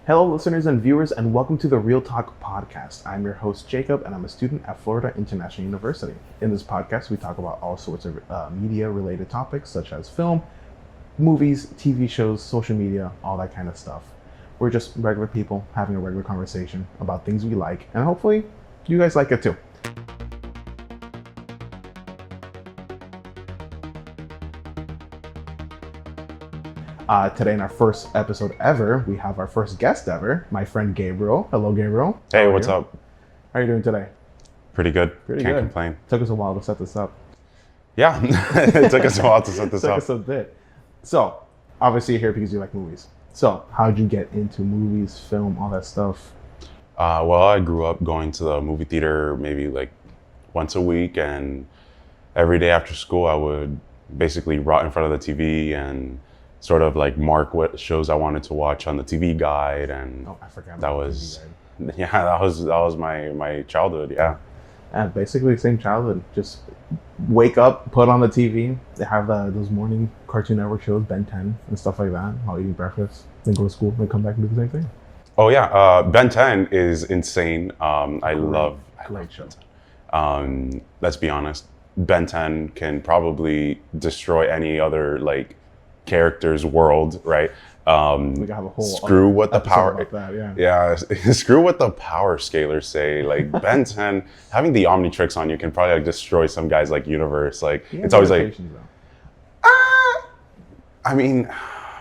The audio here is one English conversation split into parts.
Hello, listeners and viewers, and welcome to the Real Talk podcast. I'm your host, Jacob, and I'm a student at Florida International University. In this podcast, we talk about all sorts of media-related topics, such as film, movies, TV shows, social media, all that kind of stuff. We're just regular people having a regular conversation about things we like, and hopefully, you guys like it too. Today, in our first episode ever, we have our first guest ever, my friend Gabriel. Hello, Gabriel. Hey, what's up? How are you doing today? Pretty good. Pretty Can't good. complain. Took us a while to set this up. Yeah, it took us a while to set this Took up. us a bit. So, obviously, you're here because you like movies. So, how'd you get into movies, film, all that stuff? Well, I grew up going to the movie theater maybe like once a week, and every day after school, I would basically rot in front of the TV and sort of like mark what shows I wanted to watch on the TV guide, and Oh, I forgot. that about was TV guide. that was my childhood. Yeah. And basically, same childhood. Just wake up, put on the TV. They have those morning Cartoon Network shows, Ben 10 and stuff like that, while eating breakfast. Then go to school, then come back and do the same thing. Oh yeah, Ben 10 is insane. I love Great show. Let's be honest, Ben 10 can probably destroy any other like character's world, right? We gotta have a whole screw what the episode power about that, yeah screw what the power scalers say. Like Ben 10 having the Omnitrix on you can probably like destroy some guy's like universe. Like He has it's always like limitations, though. I mean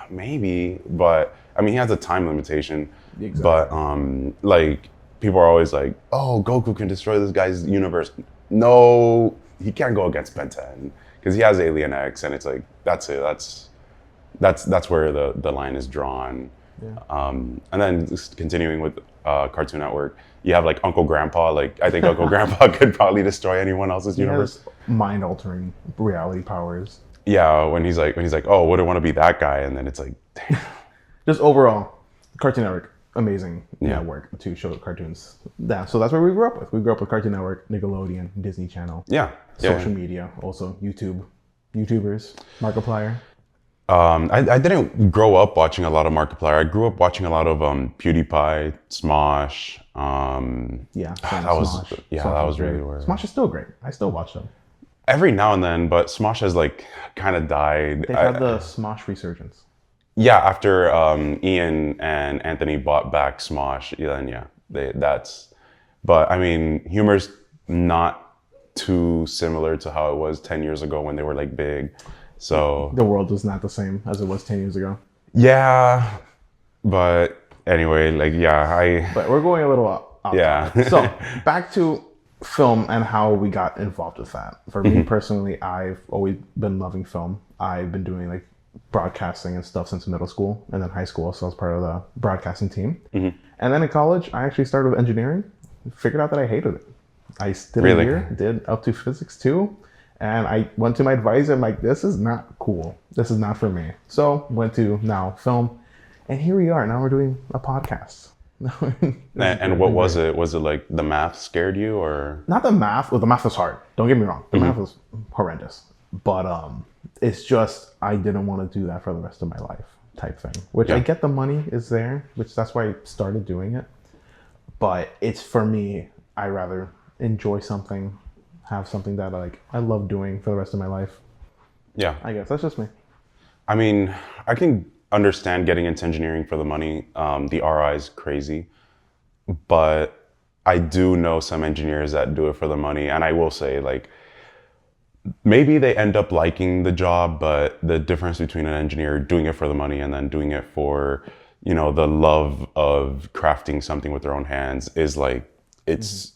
maybe, but I mean he has a time limitation. Exactly. But like people are always like, oh, Goku can destroy this guy's universe. No, he can't go against Ben 10 because he has Alien X, and it's like that's it. That's where the line is drawn. Yeah. And then just continuing with Cartoon Network, you have like Uncle Grandpa. Like I think Uncle Grandpa could probably destroy anyone else's He universe. has mind-altering reality powers. Yeah, when he's like, oh, wouldn't want to be that guy, and then it's like, damn. Just overall, Cartoon Network, amazing Yeah. network to show cartoons. Yeah, so that's where we grew up with. We grew up with Cartoon Network, Nickelodeon, Disney Channel, Yeah. social media, also YouTubers, Markiplier. I didn't grow up watching a lot of Markiplier. I grew up watching a lot of PewDiePie, Smosh. Yeah, that was Smosh. yeah, Smosh that is was really great. weird. Smosh is still great. I still watch them. Every now and then, but Smosh has like kind of died. They have the Smosh resurgence. Yeah, after Ian and Anthony bought back Smosh, then yeah, that's. But I mean, humor's not too similar to how it was 10 years ago when they were like big. So The world is not the same as it was 10 years ago. yeah, but anyway, like yeah, But we're going a little off. yeah. So back to film and how we got involved with that. For me personally, I've always been loving film. I've been doing like broadcasting and stuff since middle school, and then high school. So I was part of the broadcasting team. And then in college, I actually started with engineering. Figured out that I hated it. I did Really? a year, did up to physics 2. And I went to my advisor. I'm like, this is not cool. This is not for me. So went to now film. And here we are. Now we're doing a podcast. And what was it? Was it like the math scared you, or? Not the math. Well, the math was hard. Don't get me wrong. The math was horrendous. But it's just I didn't want to do that for the rest of my life, type thing. Which I get the money is there, which that's why I started doing it. But it's for me. I rather enjoy something, have something that I love doing for the rest of my life. Yeah. I guess that's just me. I mean, I can understand getting into engineering for the money. The RI is crazy, but I do know some engineers that do it for the money. And I will say, like, maybe they end up liking the job, but the difference between an engineer doing it for the money and then doing it for, you know, the love of crafting something with their own hands is like, it's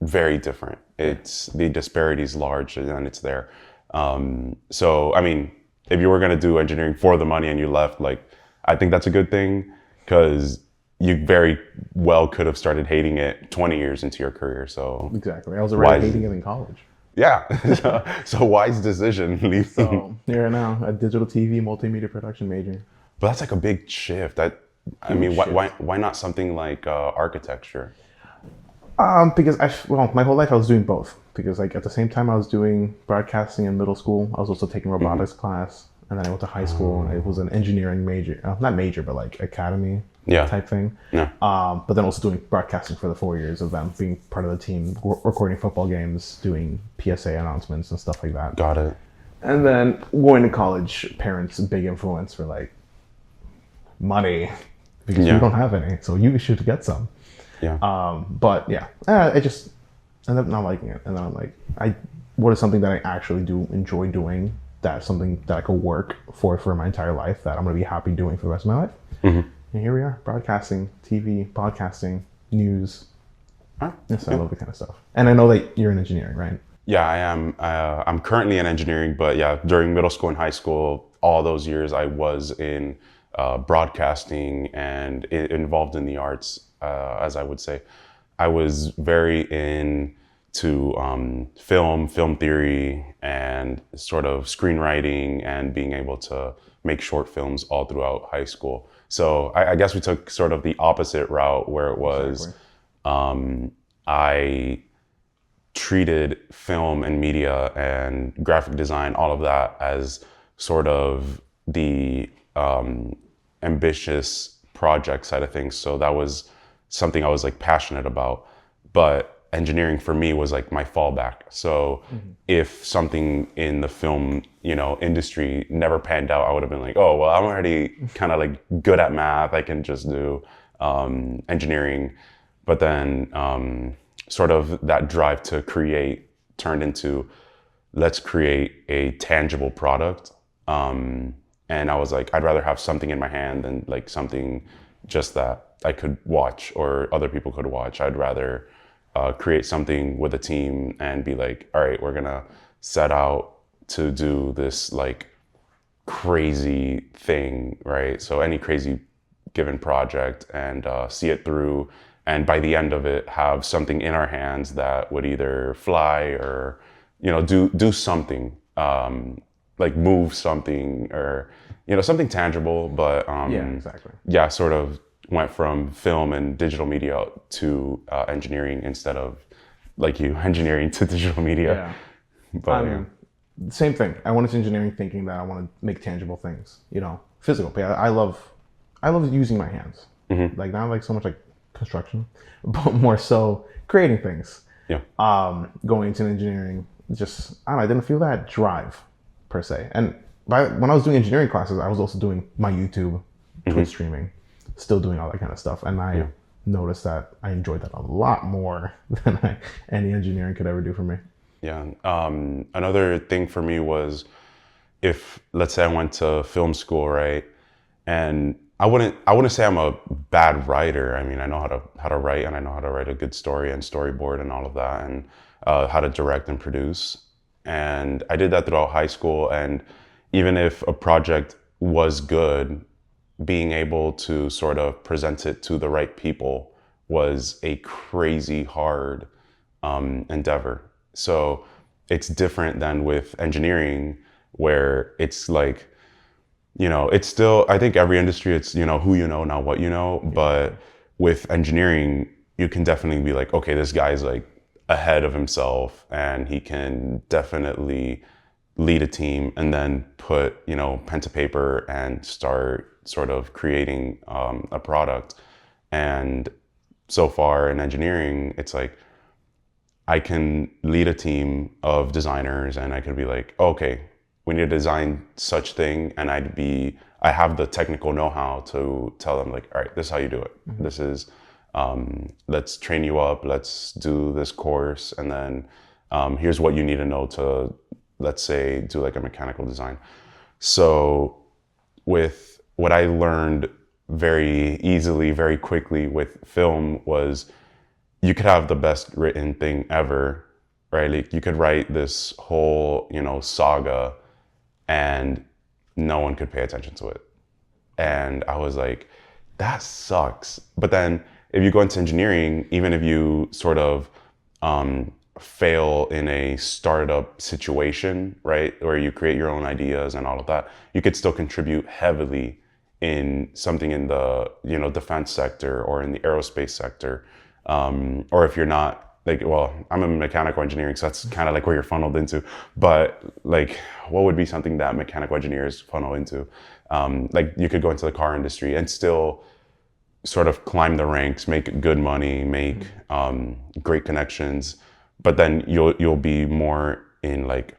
very different. It's the disparity is large and it's there. So, I mean, if you were going to do engineering for the money and you left, like, I think that's a good thing, because you very well could have started hating it 20 years into your career. So Exactly. I was already Why- hating it in college. yeah. So wise decision leaving. So here now, a digital TV multimedia production major. But that's like a big shift. I mean, why not something like architecture? Because my whole life I was doing both. Because like at the same time I was doing broadcasting in middle school, I was also taking robotics class, and then I went to high school and I was an engineering major, not major, but like academy Yeah. type thing. Yeah. But then also doing broadcasting for the 4 years of them, being part of the team, recording football games, doing PSA announcements and stuff like that. Got it. And then going to college, parents, big influence for like money because you don't have any, so you should get some. Yeah. But yeah, I just ended up not liking it. And then I'm like, what is something that I actually do enjoy doing? That's something that I could work for my entire life, that I'm going to be happy doing for the rest of my life. Mm-hmm. And here we are, broadcasting, TV, podcasting, news. Yes, I love that kind of stuff. And I know that you're in engineering, right? Yeah, I am. I'm currently in engineering, but yeah, during middle school and high school, all those years I was in broadcasting and involved in the arts, as I would say. I was very into film theory, and sort of screenwriting, and being able to make short films all throughout high school. So I guess we took sort of the opposite route, where it was I treated film and media and graphic design, all of that, as sort of the ambitious project side of things. So that was something I was like passionate about. But engineering for me was like my fallback. So if something in the film, industry never panned out, I would have been like, oh, well, I'm already kind of like good at math. I can just do engineering. But then sort of that drive to create turned into, let's create a tangible product. And I was like, I'd rather have something in my hand than like something just that I could watch or other people could watch. I'd rather create something with a team and be like, all right, we're gonna set out to do this like crazy thing, right? So any crazy given project, and see it through. And by the end of it, have something in our hands that would either fly or, do something, like move something, or, something tangible. But Yeah, exactly. yeah, sort of went from film and digital media to engineering, instead of like you, engineering to digital media. Yeah. But Same thing. I went into engineering thinking that I want to make tangible things, physical. But I love using my hands. Like not like so much like construction, but more so creating things. yeah, Going into engineering, just I don't know, I didn't feel that drive per se. And when I was doing engineering classes, I was also doing my YouTube, Twitch streaming, still doing all that kind of stuff. And I noticed that I enjoyed that a lot more than any engineering could ever do for me. Yeah. Another thing for me was, if let's say I went to film school, right? And I wouldn't say I'm a bad writer. I mean, I know how to write, and I know how to write a good story and storyboard and all of that, and how to direct and produce. And I did that throughout high school. And even if a project was good, being able to sort of present it to the right people was a crazy hard endeavor. So it's different than with engineering, where it's like, it's still, I think every industry, it's, who you know, not what you know. But with engineering, you can definitely be like, okay, this guy's like ahead of himself, and he can definitely lead a team, and then put, pen to paper and start sort of creating a product. And so far in engineering, it's like, I can lead a team of designers, and I could be like, okay, we need to design such thing. And I have the technical know-how to tell them like, all right, this is how you do it. This is, let's train you up. Let's do this course. And then here's what you need to know to, let's say, do like a mechanical design. So with what I learned very easily, very quickly with film was, you could have the best written thing ever, right? Like you could write this whole, saga, and no one could pay attention to it. And I was like, that sucks. But then if you go into engineering, even if you sort of fail in a startup situation, right, where you create your own ideas and all of that, you could still contribute heavily in something in the, defense sector or in the aerospace sector. Or if you're not, like, well, I'm a mechanical engineering, so that's kind of like where you're funneled into. But like, what would be something that mechanical engineers funnel into? Like you could go into the car industry and still sort of climb the ranks, make good money, make great connections, but then you'll be more in like,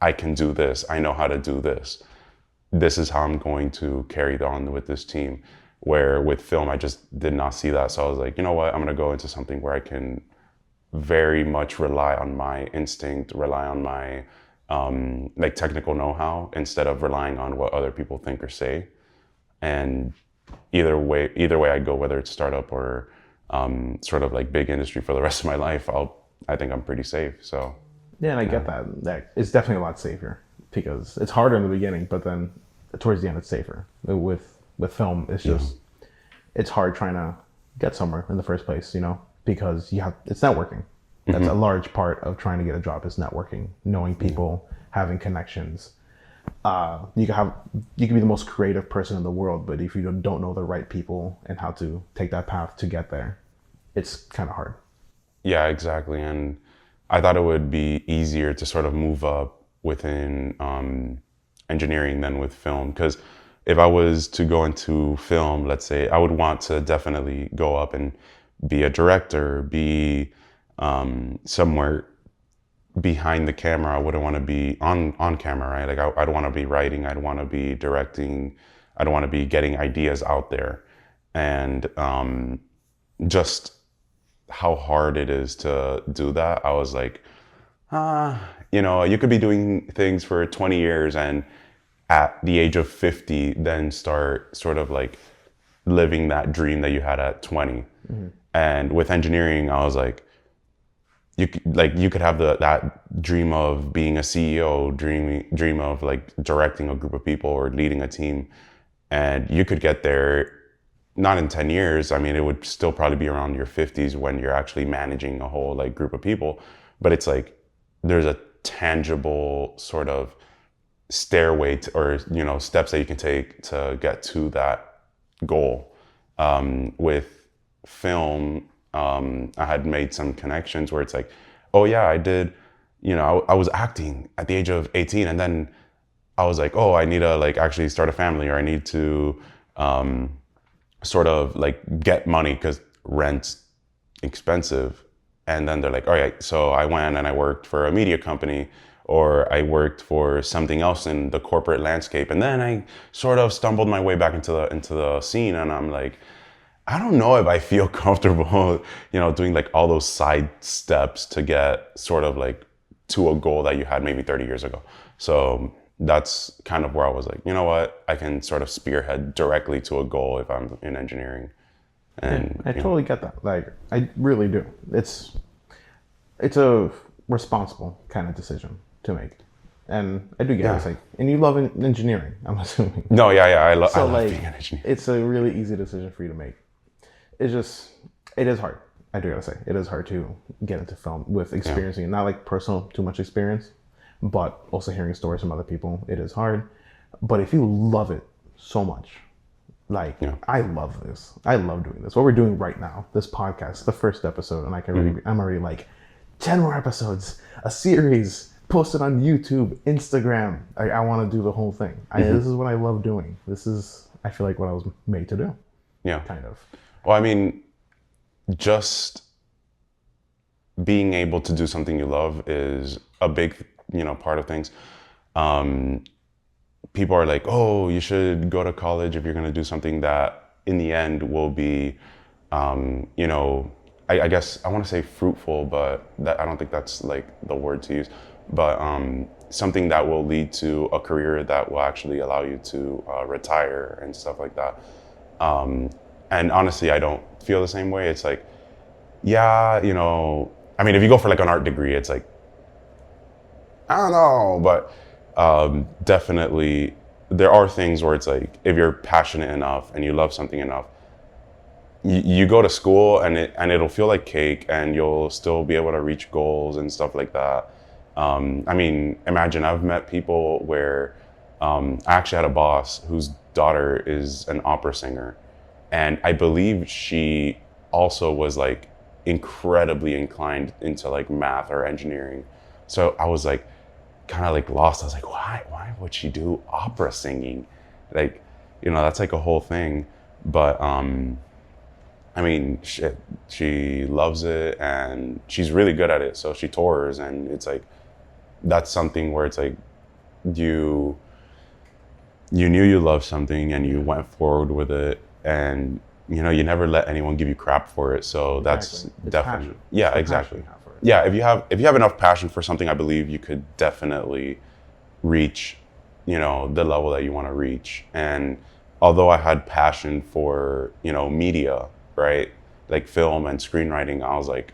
I can do this. I know how to do this. This is how I'm going to carry on with this team. Where with film, I just did not see that. So I was like, you know what? I'm going to go into something where I can very much rely on my instinct, rely on my like technical know-how instead of relying on what other people think or say. And either way I go, whether it's startup or sort of like big industry for the rest of my life, I think I'm pretty safe. So Yeah, and I get that. That it's definitely a lot safer because it's harder in the beginning, but then towards the end it's safer. With film, it's just it's hard trying to get somewhere in the first place, you know, because it's networking. That's a large part of trying to get a job is networking, knowing people, having connections. You can be the most creative person in the world, but if you don't know the right people and how to take that path to get there, it's kind of hard. yeah, exactly. And I thought it would be easier to sort of move up within engineering than with film. Because if I was to go into film, let's say, I would want to definitely go up and be a director, be somewhere behind the camera. I wouldn't want to be on camera, right? Like I'd want to be writing, I'd want to be directing, I'd want to be getting ideas out there. And just how hard it is to do that, I was like, you know, you could be doing things for 20 years and at the age of 50, then start sort of like living that dream that you had at 20. And with engineering, I was like, you could have that dream of being a CEO, dream of like directing a group of people or leading a team, and you could get there not in 10 years. I mean, it would still probably be around your 50s when you're actually managing a whole like group of people. But it's like there's a tangible sort of stairway or you know steps that you can take to get to that goal. With film, I had made some connections where it's like, oh yeah, I did, you know, I was acting at the age of 18, and then I was like, oh, I need to like actually start a family, or I need to sort of like get money because rent's expensive. And then they're like, all right, so I went and I worked for a media company, or I worked for something else in the corporate landscape, and then I sort of stumbled my way back into the scene, and I'm like, I don't know if I feel comfortable, you know, doing like all those side steps to get sort of like to a goal that you had maybe 30 years ago. So that's kind of where I was like, you know what, I can sort of spearhead directly to a goal if I'm in engineering. And I totally get that. Like, I really do. It's a responsible kind of decision to make, and I do get it. It's like, and you love engineering, I'm assuming. No, yeah, I love like, being an engineer. It's a really easy decision for you to make. It is hard. I do gotta say, it is hard to get into film with experiencing it. Not like personal, too much experience, but also hearing stories from other people. It is hard. But if you love it so much, like, I love this. I love doing this. What we're doing right now, this podcast, the first episode, and I'm already like, 10 more episodes, a series, posted on YouTube, Instagram. I want to do the whole thing. This is what I love doing. I feel like what I was made to do. Yeah. Kind of. Well, I mean, just being able to do something you love is a big, you know, part of things. People are like, oh, you should go to college if you're going to do something that in the end will be, you know, I guess I want to say fruitful, but I don't think that's like the word to use, but something that will lead to a career that will actually allow you to retire and stuff like that. And honestly, I don't feel the same way. It's like, yeah, you know, I mean, if you go for like an art degree, it's like, I don't know, but definitely there are things where it's like, if you're passionate enough and you love something enough, you go to school and it'll feel like cake, and you'll still be able to reach goals and stuff like that. I mean, imagine I've met people where I actually had a boss whose daughter is an opera singer, and I believe she also was like incredibly inclined into like math or engineering. So I was like kind of like lost. I was like, why would she do opera singing? Like, you know, that's like a whole thing. But I mean, shit, she loves it and she's really good at it. So she tours, and it's like, that's something where it's like, you knew you loved something and you went forward with it, and you never let anyone give you crap for it. So that's Exactly. It's definitely, passion. yeah, It's the exactly. passion you have for it. Yeah, if you have enough passion for something, I believe you could definitely reach, the level that you want to reach. And although I had passion for, media, right? Like film and screenwriting, I was like,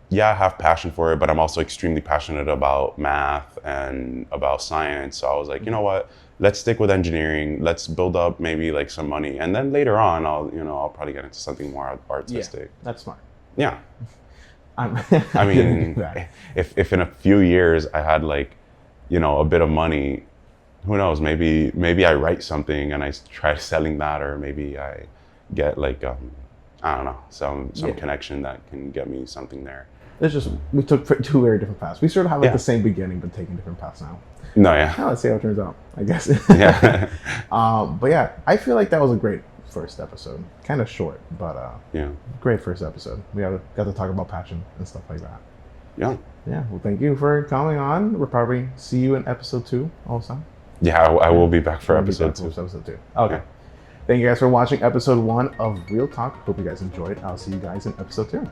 yeah, I have passion for it, but I'm also extremely passionate about math and about science. So I was like, you know what? Let's stick with engineering. Let's build up maybe like some money, and then later on, I'll probably get into something more artistic. That's smart. Yeah. I'm I gonna do mean, that. if in a few years I had like, a bit of money, who knows? Maybe I write something and I try selling that, or maybe I get like, I don't know, some Yeah. connection that can get me something there. It's just we took two very different paths. We sort of have like Yeah. the same beginning, but taking different paths now. No, yeah. Now let's see how it turns out. I guess. Yeah. But yeah, I feel like that was a great first episode. Kind of short, but Yeah. great first episode. We got to talk about passion and stuff like that. Yeah. Yeah. Well, thank you for coming on. We'll probably see you in episode 2 also. Yeah, I will be back for We'll be episode back 2. for episode 2. Okay. Yeah. Thank you guys for watching episode 1 of Real Talk. Hope you guys enjoyed. I'll see you guys in episode 2.